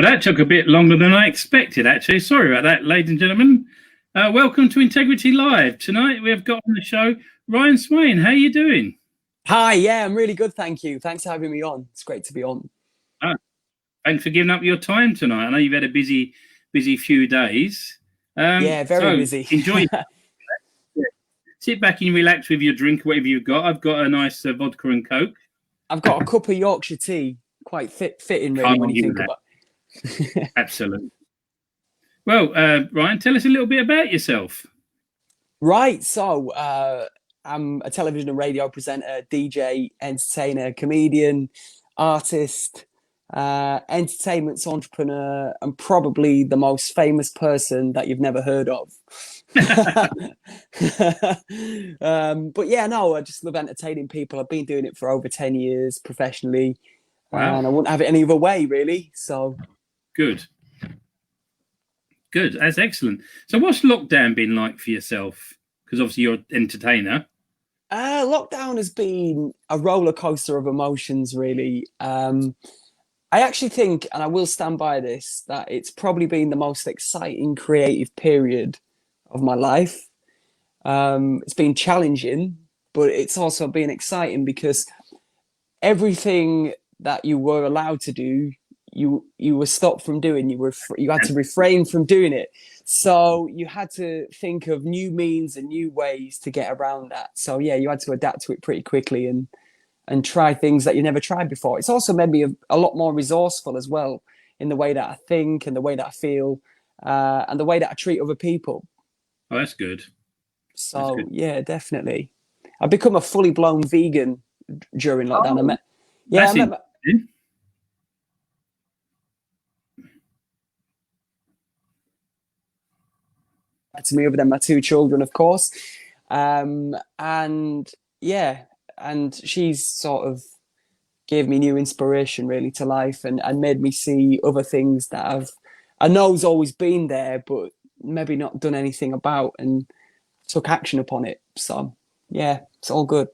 Well, that took a bit longer than I expected, actually. Sorry about that, ladies and gentlemen. Welcome to Integrity Live. Tonight we have got on the show Ryan Swain. How are you doing? Hi, yeah, I'm really good, thank you. Thanks for having me on. It's great to be on. Thanks for giving up your time tonight. I know you've had a busy few days. Yeah, very busy. Enjoy. Sit back and relax with your drink, whatever you've got. I've got a nice vodka and Coke. I've got a cup of Yorkshire tea. Quite fitting, really, when you think about it. Absolutely. Well, Ryan, tell us a little bit about yourself. Right, so I'm a television and radio presenter, DJ, entertainer, comedian, artist, entertainment entrepreneur, and probably the most famous person that you've never heard of. But yeah, no, I just love entertaining people. I've been doing it for over 10 years professionally. Wow. And I wouldn't have it any other way, really. So good. That's excellent. So what's lockdown been like for yourself? Because obviously you're an entertainer. Lockdown has been a roller coaster of emotions, really. I actually think, and I will stand by this, that it's probably been the most exciting creative period of my life. It's been challenging, but it's also been exciting because everything that you were allowed to do, you were stopped from doing. You had to refrain from doing it. So you had to think of new means and new ways to get around that. So yeah, you had to adapt to it pretty quickly and try things that you never tried before. It's also made me a lot more resourceful as well in the way that I think and the way that I feel and the way that I treat other people. Oh, that's good. So yeah, definitely. I've become a fully blown vegan during lockdown. To me, other than my two children, of course. And yeah, and she's sort of gave me new inspiration really to life and made me see other things that I know's always been there, but maybe not done anything about, and took action upon it. So yeah, it's all good.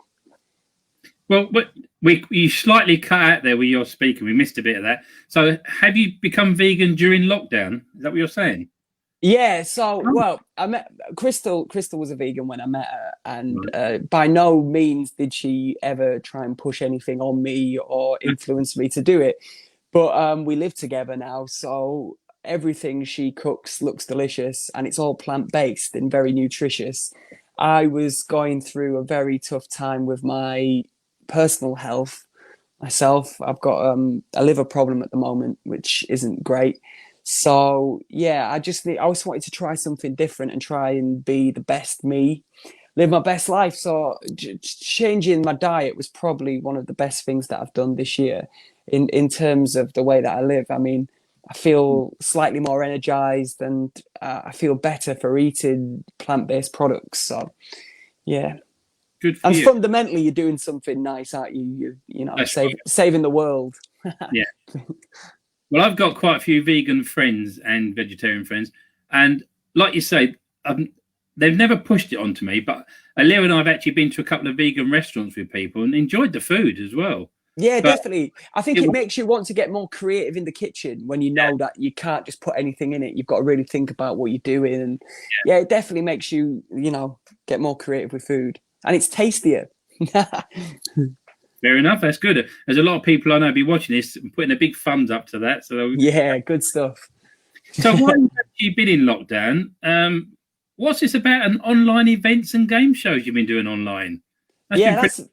Well, but you slightly cut out there with your speaking. We missed a bit of that. So have you become vegan during lockdown? Is that what you're saying? Yeah, so well, I met Crystal was a vegan when I met her, and by no means did she ever try and push anything on me or influence me to do it. But we live together now, so everything she cooks looks delicious, and it's all plant-based and very nutritious. I was going through a very tough time with my personal health myself. I've got a liver problem at the moment, which isn't great. So yeah, I just wanted to try something different and try and be the best me, live my best life. So changing my diet was probably one of the best things that I've done this year in terms of the way that I live. I mean, I feel slightly more energized and I feel better for eating plant-based products. So yeah. Good for and you. Fundamentally, you're doing something nice, aren't you? You know, saving the world. Yeah. Well, I've got quite a few vegan friends and vegetarian friends, and like you say, they've never pushed it onto me. But Leo and I have actually been to a couple of vegan restaurants with people and enjoyed the food as well. Yeah, definitely. I think it makes you want to get more creative in the kitchen when you know that you can't just put anything in it. You've got to really think about what you're doing, and yeah, it definitely makes you, get more creative with food, and it's tastier. Fair enough. That's good. There's a lot of people I know be watching this and putting a big thumbs up to that. So yeah, good stuff. So while you've been in lockdown, what's this about? An online events and game shows you've been doing online? That's a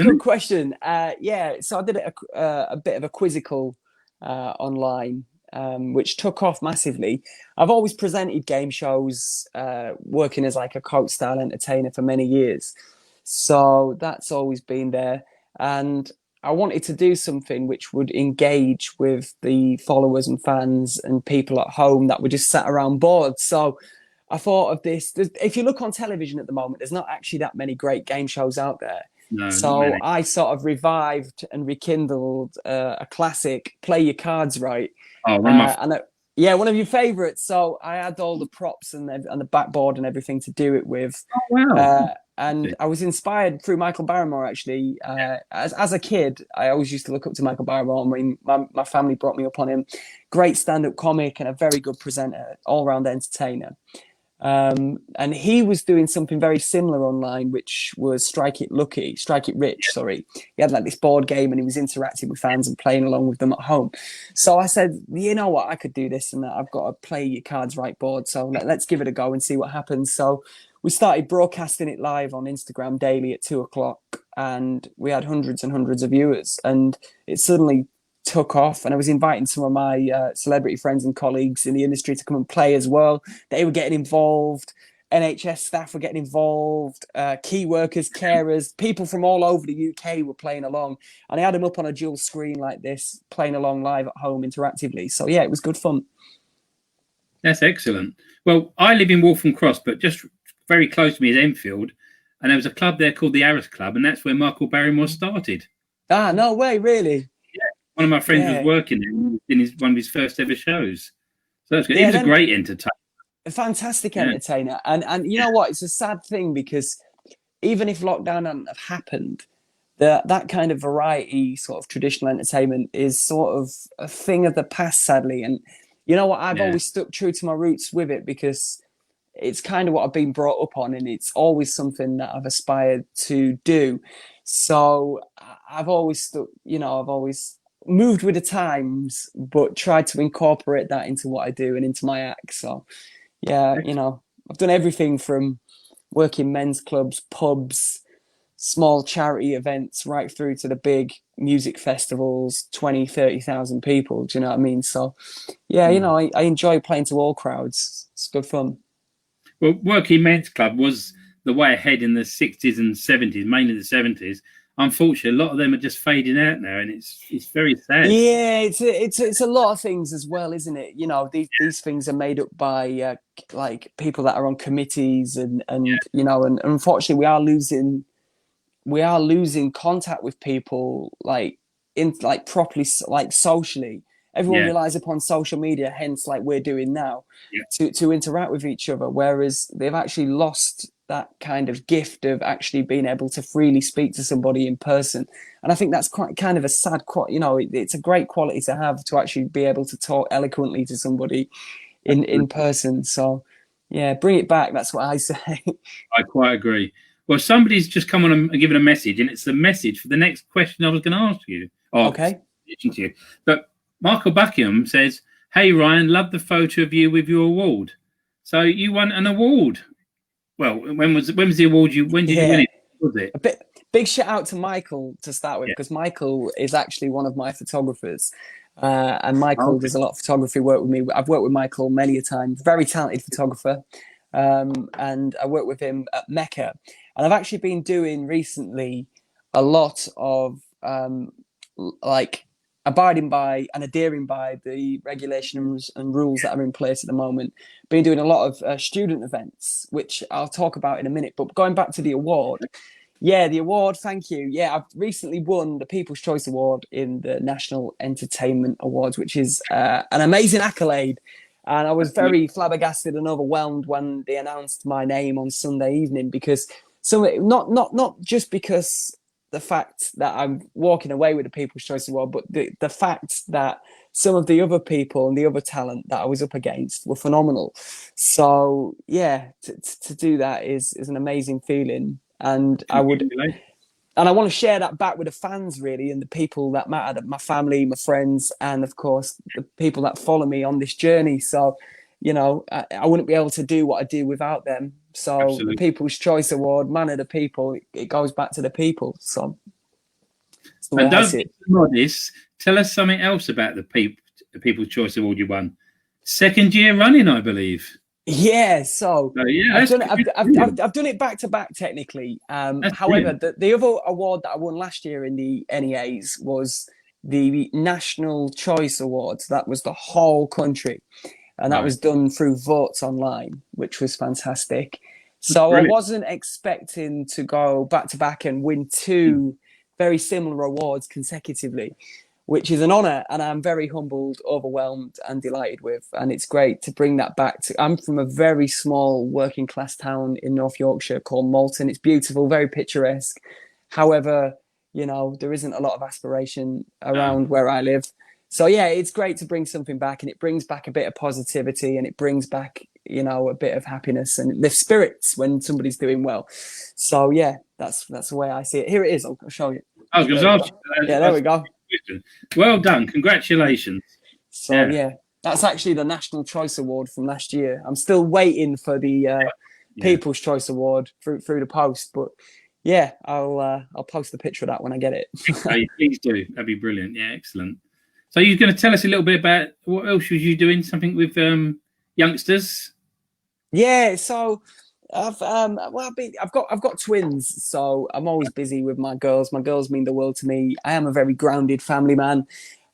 good question. So I did a bit of a quizzical online, which took off massively. I've always presented game shows, working as like a coach style entertainer for many years. So that's always been there. And I wanted to do something which would engage with the followers and fans and people at home that were just sat around bored. So I thought of this. If you look on television at the moment, there's not actually that many great game shows out there. No, so I sort of revived and rekindled a classic, Play Your Cards Right. Oh, one of your favourites. So I had all the props and the backboard and everything to do it with. Oh, wow. And I was inspired through Michael Barrymore, actually. As a kid, I always used to look up to Michael Barrymore. I mean, my family brought me up on him. Great stand-up comic and a very good presenter, all-round entertainer. And he was doing something very similar online, which was Strike It Rich, sorry. He had like this board game and he was interacting with fans and playing along with them at home. So I said, you know what, I could do this and that. I've got to play your cards right board. So let's give it a go and see what happens. So we started broadcasting it live on Instagram daily at 2:00, and we had hundreds and hundreds of viewers, and it suddenly took off. And I was inviting some of my celebrity friends and colleagues in the industry to come and play as well. They were getting involved. NHS staff were getting involved. Key workers, carers, people from all over the UK were playing along. And I had them up on a dual screen like this, playing along live at home interactively. So yeah, it was good fun. That's excellent. Well, I live in Waltham Cross, but just very close to me is Enfield. And there was a club there called the Harris Club, and that's where Michael Barrymore started. Ah, no way, really? One of my friends was working in one of his first ever shows. So that's good. He was a great entertainer. A fantastic entertainer. And you know what? It's a sad thing because even if lockdown hadn't have happened, that kind of variety, sort of traditional entertainment is sort of a thing of the past, sadly. And you know what? I've always stuck true to my roots with it because it's kind of what I've been brought up on, and it's always something that I've aspired to do. So I've always stuck, I've always moved with the times, but tried to incorporate that into what I do and into my act. So yeah, I've done everything from working men's clubs, pubs, small charity events, right through to the big music festivals, 20, 30,000 people. Do you know what I mean? So yeah, I enjoy playing to all crowds. It's good fun. Well, working men's club was the way ahead in the 60s and 70s, mainly the 70s. Unfortunately, a lot of them are just fading out now, and it's very sad. Yeah, it's a lot of things as well, isn't it? These things are made up by like people that are on committees, and unfortunately, we are losing contact with people properly, like socially. Everyone relies upon social media, hence like we're doing now, to interact with each other, whereas they've actually lost that kind of gift of actually being able to freely speak to somebody in person. And I think that's quite kind of a sad it's a great quality to have, to actually be able to talk eloquently to somebody in person. So yeah, bring it back. That's what I say. I quite agree. Well, somebody's just come on and given a message, and it's the message for the next question I was going to ask you. Okay. To you. But Michael Buckingham says, "Hey Ryan, love the photo of you with your award. So you won an award. Well, when was the award? When did you win it? Was it? Big shout out to Michael to start with, because Michael is actually one of my photographers, and Michael does a lot of photography work with me. I've worked with Michael many a time. Very talented photographer, and I work with him at Mecca. And I've actually been doing recently a lot of abiding by and adhering by the regulations and rules that are in place at the moment. Been doing a lot of student events, which I'll talk about in a minute. But going back to the award, the award, thank you. Yeah, I've recently won the People's Choice Award in the National Entertainment Awards, which is an amazing accolade. And I was very flabbergasted and overwhelmed when they announced my name on Sunday evening, because not just because the fact that I'm walking away with the People's Choice Award, but the fact that some of the other people and the other talent that I was up against were phenomenal. So yeah, to do that is an amazing feeling, and I want to share that back with the fans, really, and the people that matter, my family, my friends, and of course the people that follow me on this journey. So I wouldn't be able to do what I do without them. So the People's Choice Award, man of the people, it goes back to the people. So and don't be modest. Tell us something else about the People's Choice Award you won. Second year running, I believe. Yeah, I've done it back to back technically. However, the other award that I won last year in the NEAs was the National Choice Awards. That was the whole country. And that was done through votes online, which was fantastic. So I wasn't expecting to go back to back and win two very similar awards consecutively. which is an honor, and I'm very humbled, overwhelmed, and delighted with. And it's great to bring that back to. I'm from a very small working class town in North Yorkshire called Malton. It's beautiful, very picturesque. However, there isn't a lot of aspiration around where I live. So yeah, it's great to bring something back, and it brings back a bit of positivity, and it brings back, a bit of happiness, and it lifts spirits when somebody's doing well. So yeah, that's the way I see it. Here it is. I'll show you. I was going to ask you. Yeah, there we go. Well done. Congratulations. So yeah, that's actually the National Choice Award from last year. I'm still waiting for the People's Choice Award through the post, but yeah, I'll post the picture of that when I get it. Hey, please do. That'd be brilliant. Yeah, excellent. So you're going to tell us a little bit about what else was you doing? Something with youngsters? Yeah, so I've got twins, so I'm always busy with my girls. My girls mean the world to me. I am a very grounded family man.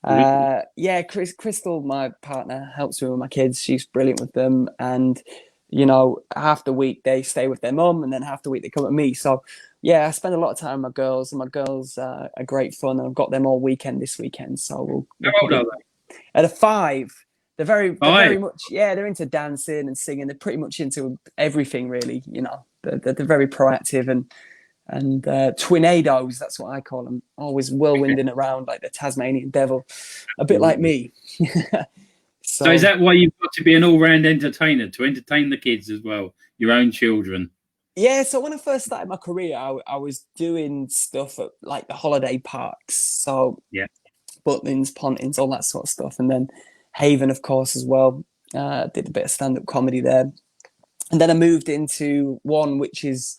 Yeah, Crystal, my partner, helps me with my kids. She's brilliant with them, and half the week they stay with their mum, and then half the week they come with me. So yeah, I spend a lot of time with my girls, and my girls are great fun. I've got them all weekend this weekend. So How old are they? At a 5. They're very much, they're into dancing and singing. They're pretty much into everything, really. They're very proactive and twinados. That's what I call them. Always whirlwinding around like the Tasmanian devil, a bit like me. So is that why you've got to be an all-round entertainer, to entertain the kids as well, your own children? Yeah, so when I first started my career, I was doing stuff at like the holiday parks. So yeah, Butlins, Pontins, all that sort of stuff. And then Haven, of course, as well. Did a bit of stand-up comedy there. And then I moved into one which is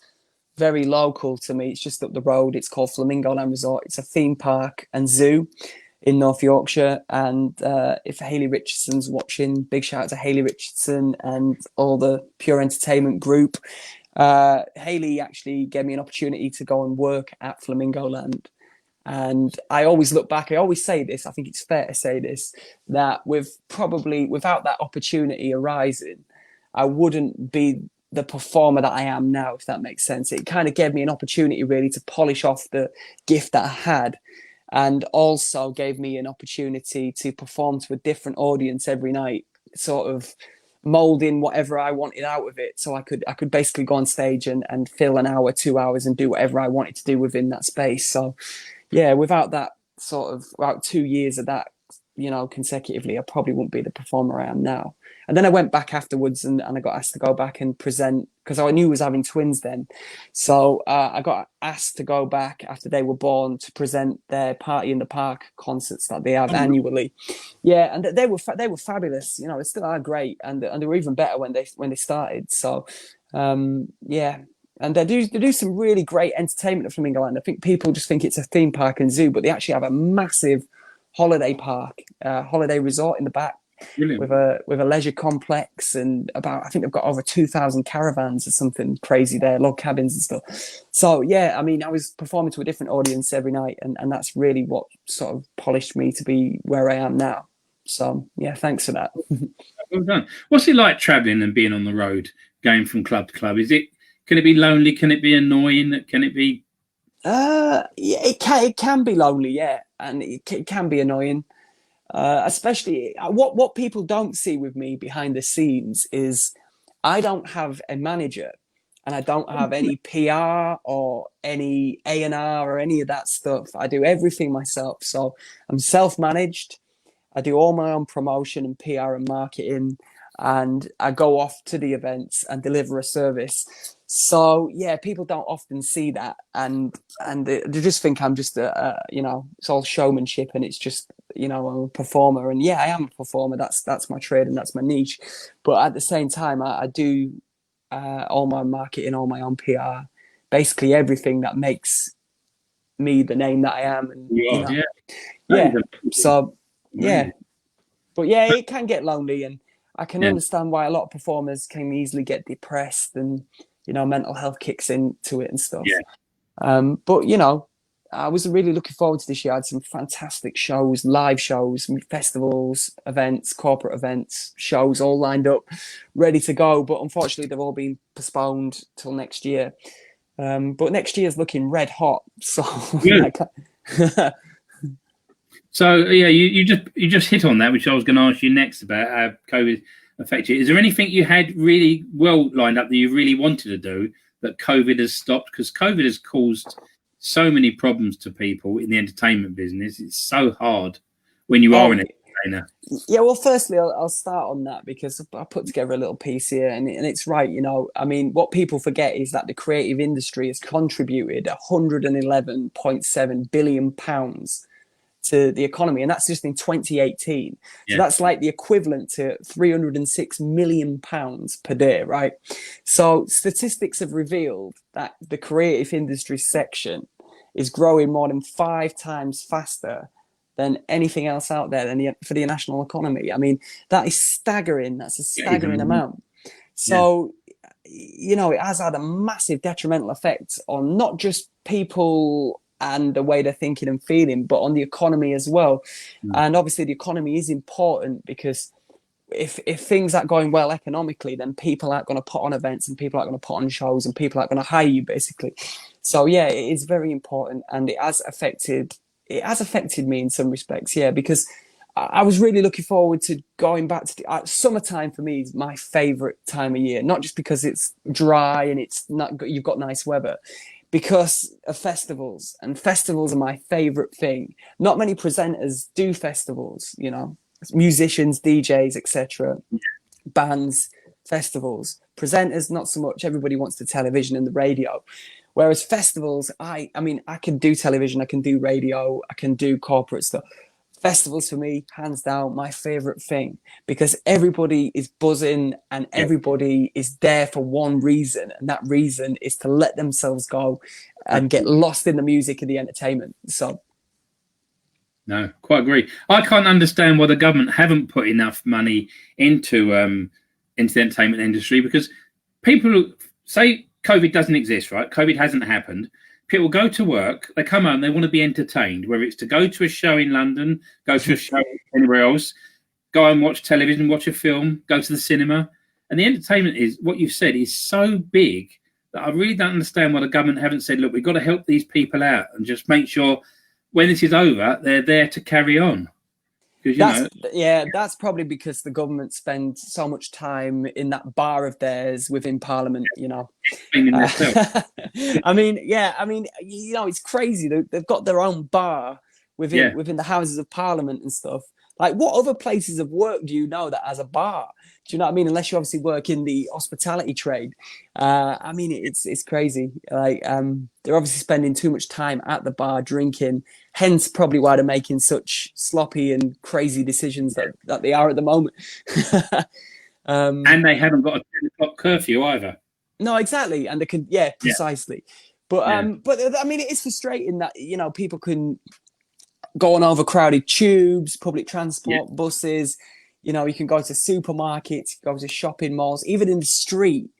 very local to me. It's just up the road. It's called Flamingo Land Resort. It's a theme park and zoo in North Yorkshire. And if Hayley Richardson's watching, big shout out to Hayley Richardson and all the Pure Entertainment group. Hayley actually gave me an opportunity to go and work at Flamingo Land. And I always look back, I always say this, I think it's fair to say this, that without that opportunity arising, I wouldn't be the performer that I am now, if that makes sense. It kind of gave me an opportunity really to polish off the gift that I had, and also gave me an opportunity to perform to a different audience every night, sort of molding whatever I wanted out of it. So I could basically go on stage and fill an hour, 2 hours and do whatever I wanted to do within that space. So yeah, without that about 2 years of that, consecutively, I probably wouldn't be the performer I am now. And then I went back afterwards and I got asked to go back and present, because I knew I was having twins then. So I got asked to go back after they were born to present their Party in the Park concerts that they have annually. Yeah, and they were fabulous. They still are great, and they were even better when they started. So yeah. And they do some really great entertainment at Flamingo Land. I think people just think it's a theme park and zoo, but they actually have a massive holiday park, holiday resort in the back. Brilliant. with a leisure complex, and I think they've got over 2,000 caravans or something crazy there, log cabins and stuff. So yeah, I mean, I was performing to a different audience every night, and that's really what sort of polished me to be where I am now. So yeah, thanks for that. Well done. What's it like traveling and being on the road, going from club to club? Can it be lonely? Can it be annoying? Can it be? Yeah, it can be lonely, yeah, and it can be annoying. Especially what people don't see with me behind the scenes is I don't have a manager, and I don't have any PR or any A&R or any of that stuff. I do everything myself. So I'm self-managed. I do all my own promotion and PR and marketing, and I go off to the events and deliver a service. So yeah, people don't often see that, and they just think I'm just it's all showmanship, and it's just I'm a performer. And yeah, I am a performer. That's my trade and that's my niche. But at the same time, I do all my marketing, all my own PR, basically everything that makes me the name that I am. And yeah. So yeah, but yeah, it can get lonely, and I can understand why a lot of performers can easily get depressed, and mental health kicks into it and stuff. Yeah. But I was really looking forward to this year. I had some fantastic shows, live shows, festivals, events, corporate events, shows all lined up, ready to go. But unfortunately, they've all been postponed till next year. But next year's looking red hot. So So yeah, you just hit on that, which I was going to ask you next about how COVID affected you. Is there anything you had really well lined up that you really wanted to do that COVID has stopped? Because COVID has caused so many problems to people in the entertainment business. It's so hard when you are an entertainer. Yeah, well, firstly, I'll start on that because I put together a little piece here, and it's right. You know, I mean, what people forget is that the creative industry has contributed 111.7 billion pounds to the economy, and that's just in 2018. So that's like the equivalent to 306 million pounds per day, right? So statistics have revealed that the creative industry section is growing more than 5 times faster than anything else out there for the national economy. I mean, that is staggering. That's a staggering amount. So, you know, it has had a massive detrimental effect on not just people and the way they're thinking and feeling, but on the economy as well. And obviously the economy is important because if things aren't going well economically, then people aren't going to put on events and people aren't going to put on shows and people aren't going to hire you, basically. So yeah, it is very important, and it has affected me in some respects, because I was really looking forward to going back to summertime. For me is my favorite time of year, not just because it's dry and you've got nice weather, because of festivals, and festivals are my favorite thing. Not many presenters do festivals, you know, musicians, DJs, etc., bands, festivals. Presenters, not so much. Everybody wants the television and the radio. Whereas festivals, I mean, I can do television, I can do radio, I can do corporate stuff. Festivals for me, hands down, my favorite thing, because everybody is buzzing and everybody is there for one reason, and that reason is to let themselves go and get lost in the music and the entertainment. So no, quite agree. I can't understand why the government haven't put enough money into the entertainment industry, because people say COVID doesn't exist, right? COVID hasn't happened. People go to work, they come home, they want to be entertained, whether it's to go to a show in London, go to a show anywhere else, go and watch television, watch a film, go to the cinema. And the entertainment is, what you've said, is so big that I really don't understand why the government haven't said, look, we've got to help these people out and just make sure when this is over, they're there to carry on. That's probably because the government spends so much time in that bar of theirs within Parliament, you know. I mean, you know, it's crazy. They've got their own bar within the Houses of Parliament and stuff. Like, what other places of work do you know that has a bar? Do you know what I mean? Unless you obviously work in the hospitality trade. I mean, it's crazy. Like, they're obviously spending too much time at the bar drinking. Hence, probably why they're making such sloppy and crazy decisions that they are at the moment. And they haven't got a 10 o'clock curfew either. No, exactly. And they can, precisely. But I mean, it is frustrating that, you know, people can go on overcrowded tubes, public transport, buses. You know, you can go to supermarkets, go to shopping malls, even in the street.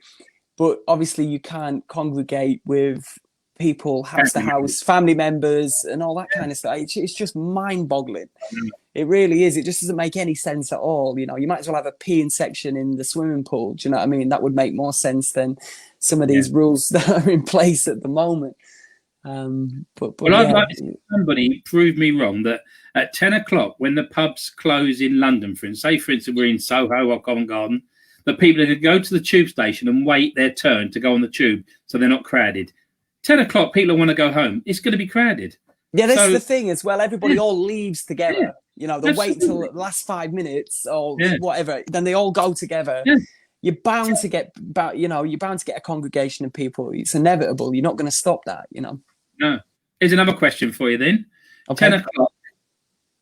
But obviously, you can't congregate with people house to house, family members, and all that kind of stuff. It's just mind-boggling. It really is. It just doesn't make any sense at all. You know, you might as well have a peeing section in the swimming pool. Do you know what I mean? That would make more sense than some of these rules that are in place at the moment. I'd like to see somebody prove me wrong that at 10 o'clock, when the pubs close in London, for instance, we're in Soho or Covent Garden, that people are going to go to the tube station and wait their turn to go on the tube so they're not crowded. 10 o'clock, people want to go home. It's going to be crowded. Yeah, this is the thing as well. Everybody all leaves together. You know, they wait till the last 5 minutes or whatever. Then they all go together. You're bound to get a congregation of people. It's inevitable. You're not going to stop that, you know. No. Here's another question for you then. Okay. 10 o'clock.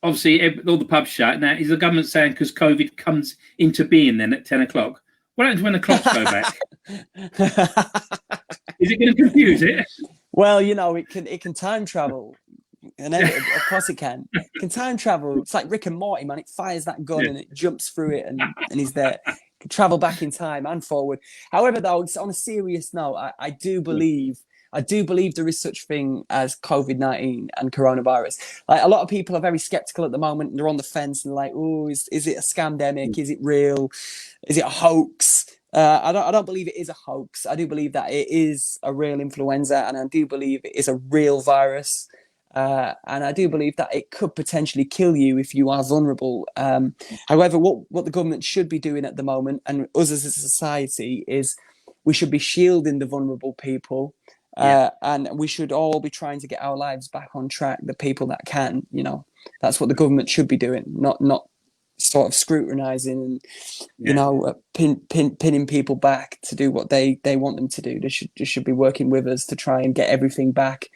Obviously, all the pubs shut. Now, is the government saying because COVID comes into being then at 10 o'clock? What happens when the clocks go back? Is it going to confuse it? Well, you know, it can time travel. And of course it can. It can time travel. It's like Rick and Morty, man. It fires that gun and it jumps through it and he's there. It can travel back in time and forward. However, though, it's on a serious note, I do believe there is such thing as COVID-19 and coronavirus. Like, a lot of people are very skeptical at the moment, and they're on the fence and they're like, oh, is it a scamdemic? Is it real? Is it a hoax? I don't believe it is a hoax. I do believe that it is a real influenza, and I do believe it is a real virus. And I do believe that it could potentially kill you if you are vulnerable. However, what the government should be doing at the moment, and us as a society, is we should be shielding the vulnerable people. And we should all be trying to get our lives back on track. The people that can, that's what the government should be doing, not sort of scrutinizing and pinning people back to do what they want them to do. They should be working with us to try and get everything back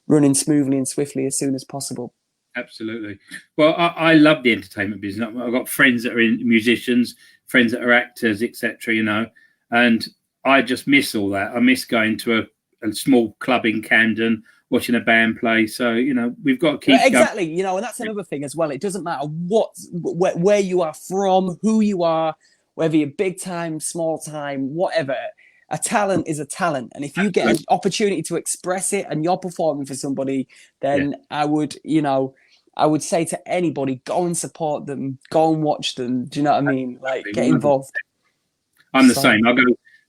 running smoothly and swiftly as soon as possible. Absolutely. Well, I love the entertainment business. I've got friends that are musicians, friends that are actors, etc. And I just miss all that. I miss going to a small club in Camden, watching a band play. So, we've got to keep exactly going. And that's another thing as well. It doesn't matter where you are from, who you are, whether you're big time, small time, whatever. A talent is a talent, and if you get an opportunity to express it and you're performing for somebody, then I would say to anybody, go and support them, go and watch them. Do you know what I mean? Like, get involved. I'm the same. I go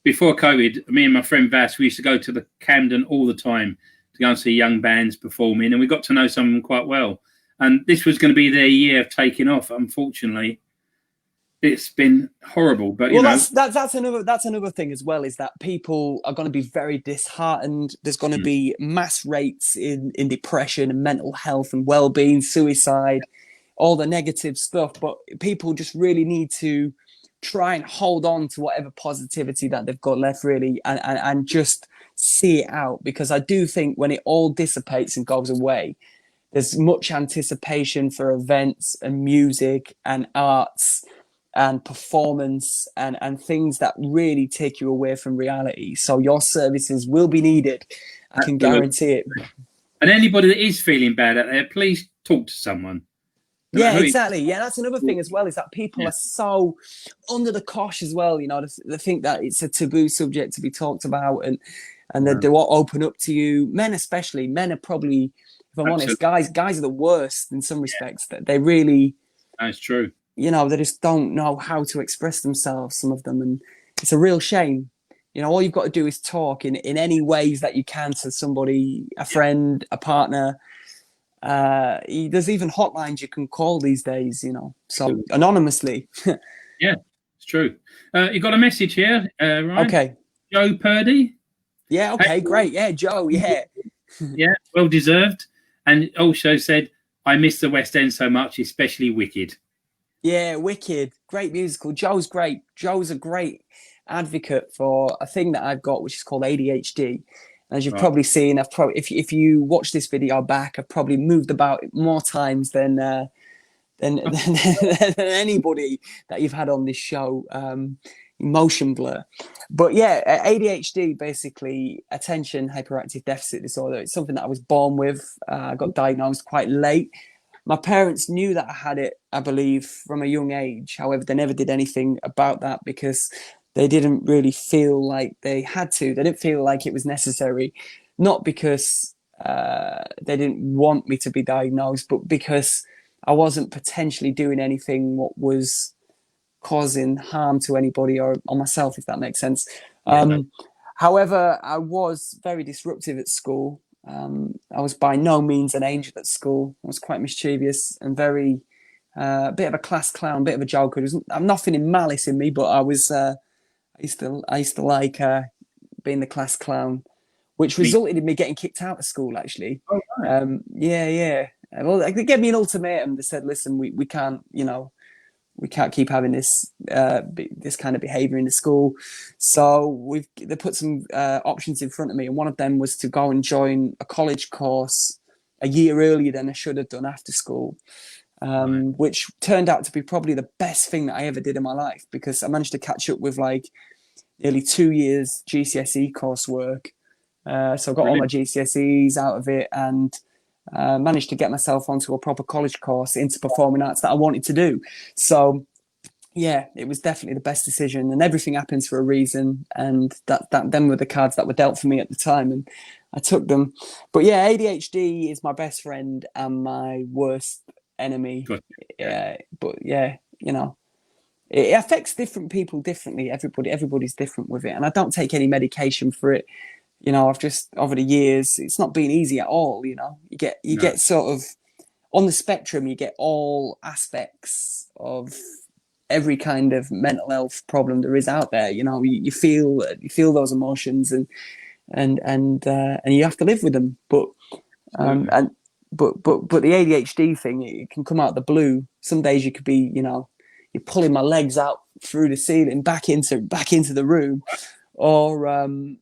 before COVID. Me and my friend Vass, we used to go to the Camden all the time to go and see young bands performing, and we got to know some of them quite well. And this was going to be their year of taking off. Unfortunately, it's been horrible. But that's another thing as well, is that people are going to be very disheartened. There's going to be mass rates in depression and mental health and well-being, suicide, all the negative stuff. But people just really need to try and hold on to whatever positivity that they've got left, really, and just see it out. Because I do think when it all dissipates and goes away, there's much anticipation for events and music and arts and performance and things that really take you away from reality. So your services will be needed. I can guarantee it. And anybody that is feeling bad out there, please talk to someone. Yeah, exactly. Yeah, that's another thing as well, is that people are so under the cosh as well. They think that it's a taboo subject to be talked about, and they won't open up to you. Men especially. Men are probably, if I'm honest, guys are the worst in some respects. That they really. That's true. They just don't know how to express themselves, some of them, and it's a real shame. All you've got to do is talk in any ways that you can to somebody, a friend, a partner. There's even hotlines you can call these days, so anonymously. Yeah, it's true. You got a message here, Ryan? Okay. Joe Purdy? Yeah, okay, great. Yeah, Joe, yeah. Yeah, well deserved. And also said, I miss the West End so much, especially Wicked. Yeah, Wicked, great musical. Joe's great. Joe's a great advocate for a thing that I've got, which is called ADHD. As you've probably seen, if you watch this video back, I've probably moved about more times than anybody that you've had on this show. Emotion blur. But yeah, ADHD, basically attention hyperactive deficit disorder. It's something that I was born with. I got diagnosed quite late. My parents knew that I had it, I believe, from a young age. However, they never did anything about that because they didn't really feel like they had to. They didn't feel like it was necessary. Not because they didn't want me to be diagnosed, but because I wasn't potentially doing anything what was causing harm to anybody or myself, if that makes sense. However, I was very disruptive at school. I was by no means an angel at school. I was quite mischievous and very a bit of a class clown, bit of a joker. I'm nothing in malice in me, but I was. I used to like being the class clown, which resulted in me getting kicked out of school. Actually, yeah. Well, they gave me an ultimatum. They said, "Listen, we can't, we can't keep having this kind of behaviour in the school." So they put some options in front of me, and one of them was to go and join a college course a year earlier than I should have done after school, which turned out to be probably the best thing that I ever did in my life, because I managed to catch up with like nearly 2 years GCSE coursework. So I got all my GCSEs out of it and managed to get myself onto a proper college course into performing arts that I wanted to do. So yeah, it was definitely the best decision, and everything happens for a reason. And that them were the cards that were dealt for me at the time, and I took them. But yeah, ADHD is my best friend and my worst enemy. But yeah, it affects different people differently. Everybody's different with it, and I don't take any medication for it. you know, I've just over the years, it's not been easy at all. You know, you No. get sort of on the spectrum, you get all aspects of every kind of mental health problem there is out there. You know, you feel those emotions, and you have to live with them. But and but the ADHD thing, it can come out of the blue. Some days you could be, you know, you're pulling my legs out through the ceiling back into the room, or I'm,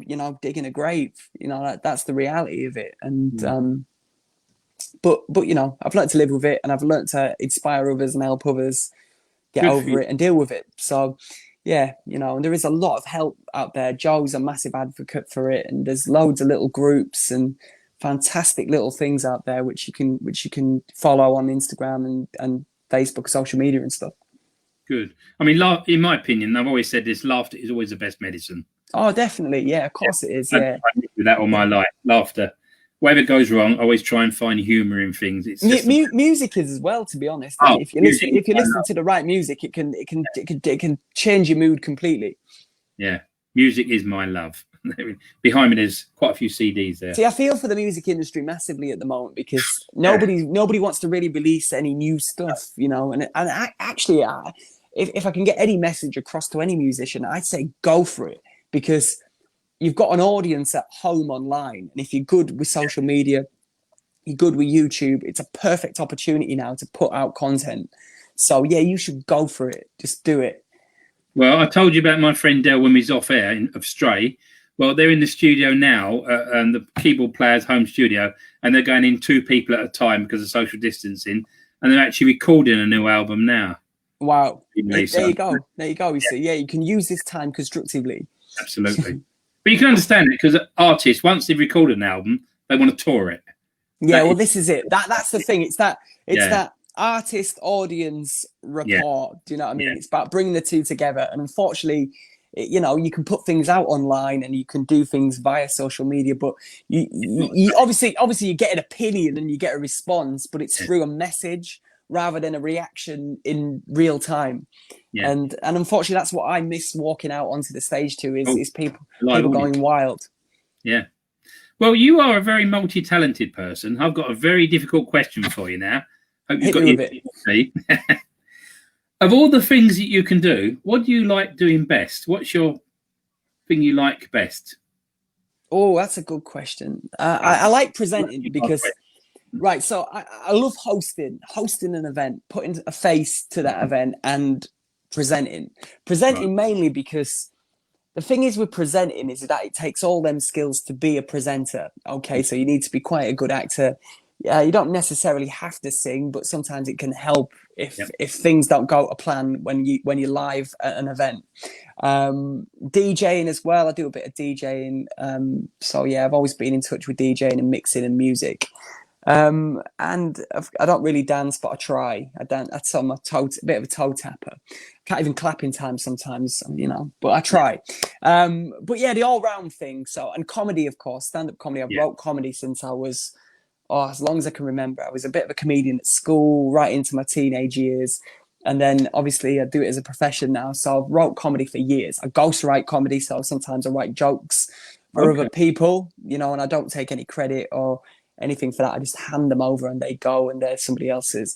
you know, digging a grave. You know, that's the reality of it. And but you know, I've learned to live with it, and I've learned to inspire others and help others get Good for over you. it and deal with it. So yeah, you know, and there is a lot of help out there. Joe's a massive advocate for it, and there's loads of little groups and fantastic little things out there which you can follow on Instagram and Facebook, social media and stuff. Good. I mean, in my opinion, I've always said this: laughter is always the best medicine. Oh, definitely, yeah, of course it is. I Yeah, live with that all my life. Laughter, wherever it goes wrong, I always try and find humour in things. It's just music is as well. To be honest, oh, if you listen to the right music, it can change your mood completely. Yeah, music is my love. Behind me, there's quite a few CDs there. See, I feel for the music industry massively at the moment because nobody wants to really release any new stuff, you know. And actually, if I can get any message across to any musician, I'd say go for it, because you've got an audience at home online, and if you're good with social media, you're good with YouTube, it's a perfect opportunity now to put out content. So yeah, you should go for it. Just do it. Well, I told you about my friend Dell when we was off air of Stray. Well, they're in the studio now, and the keyboard player's home studio, and they're going in 2 people at a time because of social distancing, and they're actually recording a new album now. Wow. There you go. You see, yeah, you can use this time constructively. Absolutely. But you can understand it, because artists, once they've recorded an album, they want to tour it. Yeah, well, this is it. That's the thing. It's that artist audience rapport. Yeah. Do you know what I mean? It's about bringing the two together. And unfortunately, you know, you can put things out online and you can do things via social media, but you obviously you get an opinion and you get a response, but it's through a message rather than a reaction in real time. Yeah. And unfortunately, that's what I miss walking out onto the stage to is people going wild. Yeah. Well, you are a very multi-talented person. I've got a very difficult question for you now. Hope you've got your Of all the things that you can do, what do you like doing best? What's your thing you like best? Oh, that's a good question. I like presenting because, right, so I love hosting an event, putting a face to that event and presenting mainly because the thing is with presenting is that it takes all them skills to be a presenter. Okay, so you need to be quite a good actor. You don't necessarily have to sing, but sometimes it can help if things don't go to plan when you're live at an event. DJing as well. I do a bit of DJing. So yeah, I've always been in touch with DJing and mixing and music. And I don't really dance, but I try. I dance. That's on my toe, a bit of a toe tapper. Can't even clap in time sometimes, you know, but I try. But yeah, the all round thing. So, and comedy, of course, stand-up comedy. I've wrote comedy since I was, as long as I can remember. I was a bit of a comedian at school, right into my teenage years. And then obviously I do it as a profession now. So I've wrote comedy for years. I ghostwrite comedy. So sometimes I write jokes for other people, you know, and I don't take any credit or anything for that. I just hand them over and they go and they're somebody else's.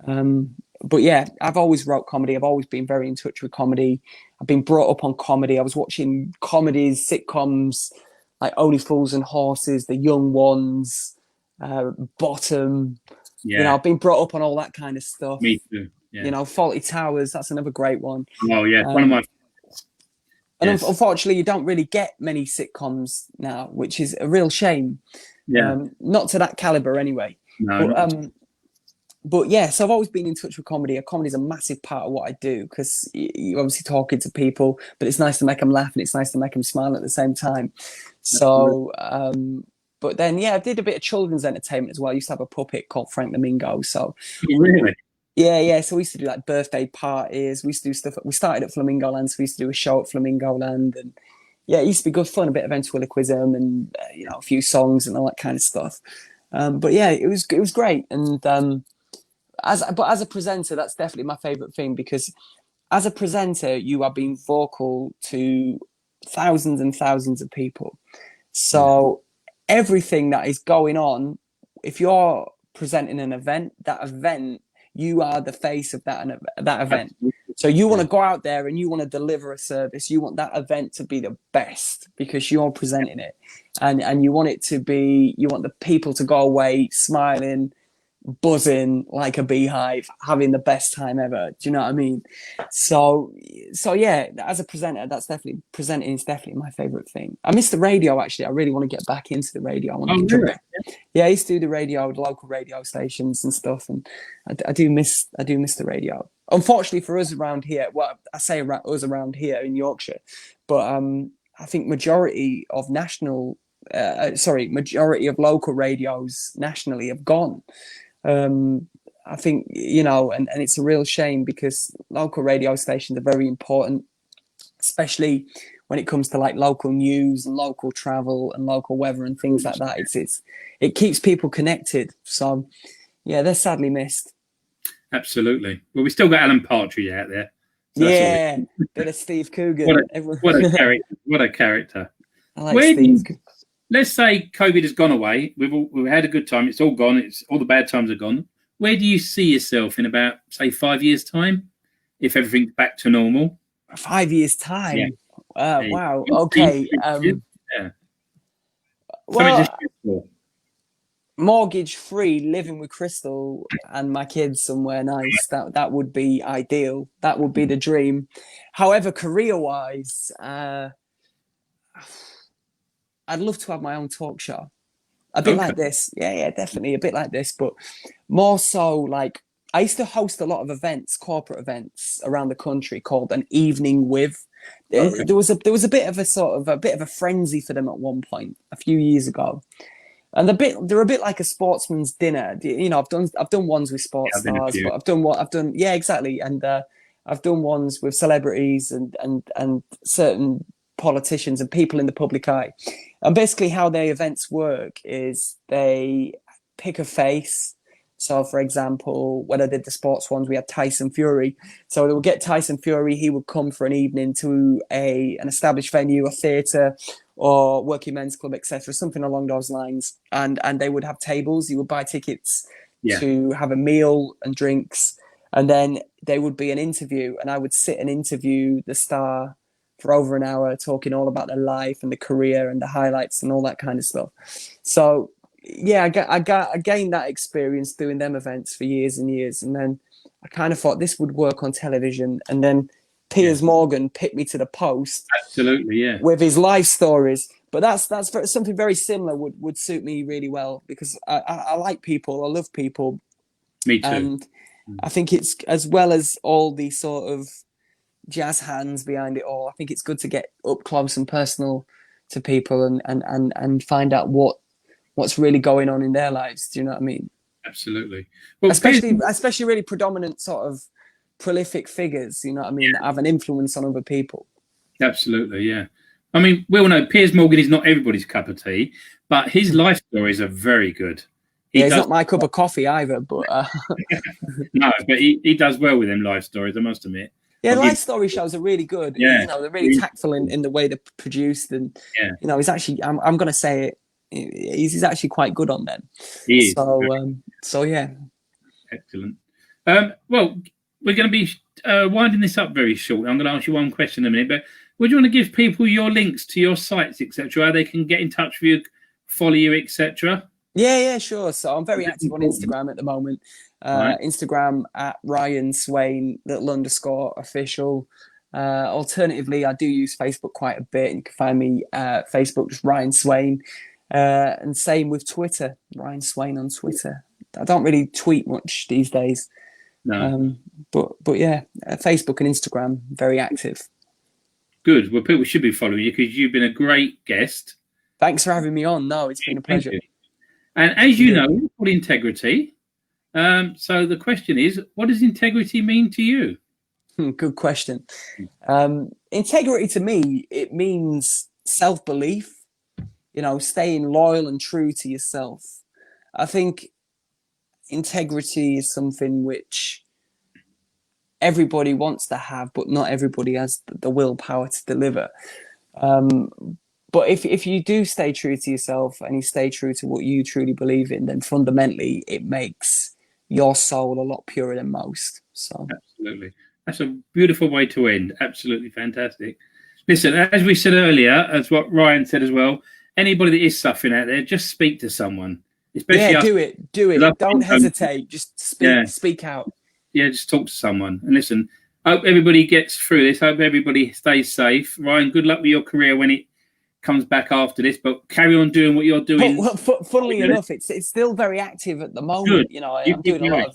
But yeah, I've always wrote comedy. I've always been very in touch with comedy. I've been brought up on comedy. I was watching comedies, sitcoms like Only Fools and Horses, The Young Ones, Bottom. You know, I've been brought up on all that kind of stuff. Me too. Yeah. You know, Fawlty Towers, that's another great one. Oh yeah, one of my. And unfortunately, you don't really get many sitcoms now, which is a real shame. Yeah. Not to that caliber anyway. No. But yeah, so I've always been in touch with comedy. Comedy is a massive part of what I do because you're obviously talking to people, but it's nice to make them laugh and it's nice to make them smile at the same time. So, but then, yeah, I did a bit of children's entertainment as well. I used to have a puppet called Frank the Mingo. So, really? Yeah. So we used to do like birthday parties. We used to do stuff. We started at Flamingo Land, so we used to do a show at Flamingo Land, and yeah, it used to be good fun. A bit of ventriloquism and you know, a few songs and all that kind of stuff. But yeah, it was great. And as a presenter, that's definitely my favorite thing because as a presenter, you are being vocal to thousands and thousands of people. So everything that is going on, if you're presenting an event, that event, you are the face of that event. So you want to go out there and you want to deliver a service. You want that event to be the best because you're presenting it, and you want it to be. You want the people to go away smiling, buzzing like a beehive, having the best time ever. Do you know what I mean? So yeah, as a presenter, presenting is definitely my favorite thing. I miss the radio, actually. I really want to get back into the radio. I want to get back. Yeah, I used to do the radio, local radio stations and stuff, and I do miss the radio. Unfortunately for us around here, well, I say us around here in Yorkshire, but I think majority of local radios nationally have gone. I think, and it's a real shame because local radio stations are very important, especially when it comes to like local news and local travel and local weather and things like that. It keeps people connected. So yeah, they're sadly missed. Absolutely. Well, we still got Alan Partridge out there. So yeah, bit of Steve Coogan. What a character! What a character! I like Steve. Let's say COVID has gone away. We've had a good time. It's all gone. All the bad times are gone. Where do you see yourself in about, say, 5 years' time, if everything's back to normal? 5 years' time. Yeah. Wow. Okay. Well, mortgage-free, living with Crystal and my kids somewhere nice. That would be ideal. That would be the dream. However, career-wise, I'd love to have my own talk show. A bit like this. Yeah, definitely. A bit like this, but more so like I used to host a lot of events, corporate events around the country called An Evening With. There was a bit of a frenzy for them at one point a few years ago. And they're a bit like a sportsman's dinner. I've done ones with sports stars, but I've done exactly. And I've done ones with celebrities and certain politicians and people in the public eye. And basically how their events work is they pick a face. So for example, when I did the sports ones, we had Tyson Fury. So they would get Tyson Fury. He would come for an evening to an established venue, a theatre or working men's club, etc., something along those lines. And they would have tables. You would buy tickets to have a meal and drinks. And then there would be an interview, and I would sit and interview the star for over an hour, talking all about their life and the career and the highlights and all that kind of stuff. So yeah, I gained that experience doing them events for years and years, and then I kind of thought this would work on television. And then Piers Morgan picked me to the post, with his life stories. But that's something very similar would suit me really well because I like people, I love people. Me too. And I think it's, as well as all the sort of jazz hands behind it all, I think it's good to get up close and personal to people and find out what's really going on in their lives. Do you know what I mean? Absolutely. Well, especially really predominant sort of prolific figures, you know what I mean, that have an influence on other people. Absolutely, yeah. I mean, we all know Piers Morgan is not everybody's cup of tea, but his life stories are very good. He's not my cup of coffee either, but no, but he does well with them life stories, I must admit. Yeah, life story shows are really good. Yeah. They're really tactful in the way they're produced, and he's actually, I'm going to say it, he's actually quite good on them. He is. So yeah. Excellent. Well, we're going to be winding this up very short. I'm going to ask you one question in a minute, but would you want to give people your links to your sites, etc., how they can get in touch with you, follow you, etc.? Yeah, sure. So I'm very active on Instagram at the moment. Instagram at Ryan Swain _official. Alternatively, I do use Facebook quite a bit. You can find me Facebook, just Ryan Swain. And same with Twitter, Ryan Swain on Twitter. I don't really tweet much these days. No. But yeah, Facebook and Instagram, very active. Good. Well, people should be following you because you've been a great guest. Thanks for having me on. No, it's been a pleasure. And as you know, we're called integrity. So the question is, what does integrity mean to you? Good question. Integrity to me, it means self-belief, staying loyal and true to yourself. I think integrity is something which everybody wants to have, but not everybody has the willpower to deliver. But if you do stay true to yourself and you stay true to what you truly believe in, then fundamentally it makes your soul a lot purer than most. So absolutely, that's a beautiful way to end. Absolutely fantastic. Listen, as we said earlier, as what Ryan said as well, anybody that is suffering out there, just speak to someone. Especially yeah, do it. Don't hesitate. Just speak out. Yeah, just talk to someone. And listen, hope everybody gets through this. Hope everybody stays safe. Ryan, good luck with your career when it comes back after this, but carry on doing what you're doing. Well, funnily enough, it's still very active at the moment. Good. You know, I'm doing a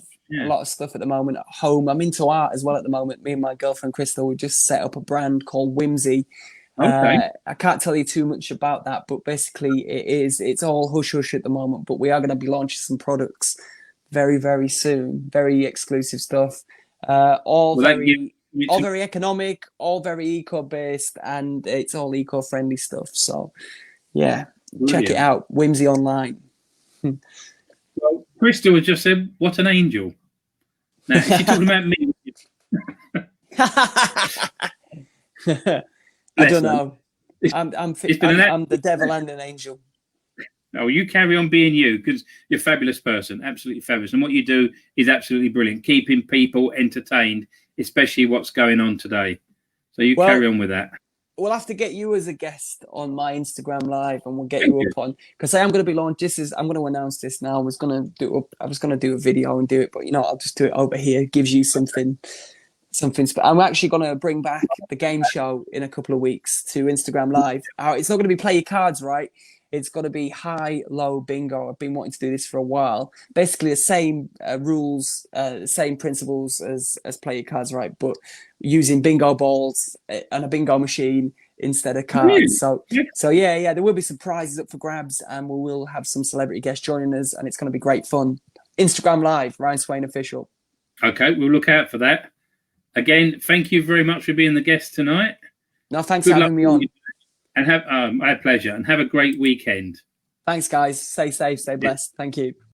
lot of stuff at the moment at home. I'm into art as well at the moment. Me and my girlfriend Crystal, we just set up a brand called Whimsy. Okay. I can't tell you too much about that, but basically it's all hush hush at the moment. But we are going to be launching some products very, very soon. Very exclusive stuff. All very economic, all very eco-based, and it's all eco-friendly stuff. So, yeah, check it out. Whimsy online. Well, Crystal has just said, "What an angel." Now, is she talking about me? I don't know. I'm the devil and an angel. No, you carry on being you, because you're a fabulous person, absolutely fabulous, and what you do is absolutely brilliant, keeping people entertained, especially what's going on today. So you carry on with that. We'll have to get you as a guest on my Instagram live, and we'll get you up on, because I am going to be launching. I'm going to announce this now. I was going to do a video and do it, but I'll just do it over here. It gives you something. I'm actually going to bring back the game show in a couple of weeks to Instagram live. It's not going to be play your cards, right? It's got to be high, low bingo. I've been wanting to do this for a while. Basically, the same rules, same principles as play your cards right, but using bingo balls and a bingo machine instead of cards. So yeah, there will be some prizes up for grabs, and we will have some celebrity guests joining us, and it's going to be great fun. Instagram live, Ryan Swain official. Okay, we'll look out for that. Again, thank you very much for being the guest tonight. No, thanks for having me on. And have my pleasure, and have a great weekend. Thanks, guys. Stay safe, stay blessed. Thank you.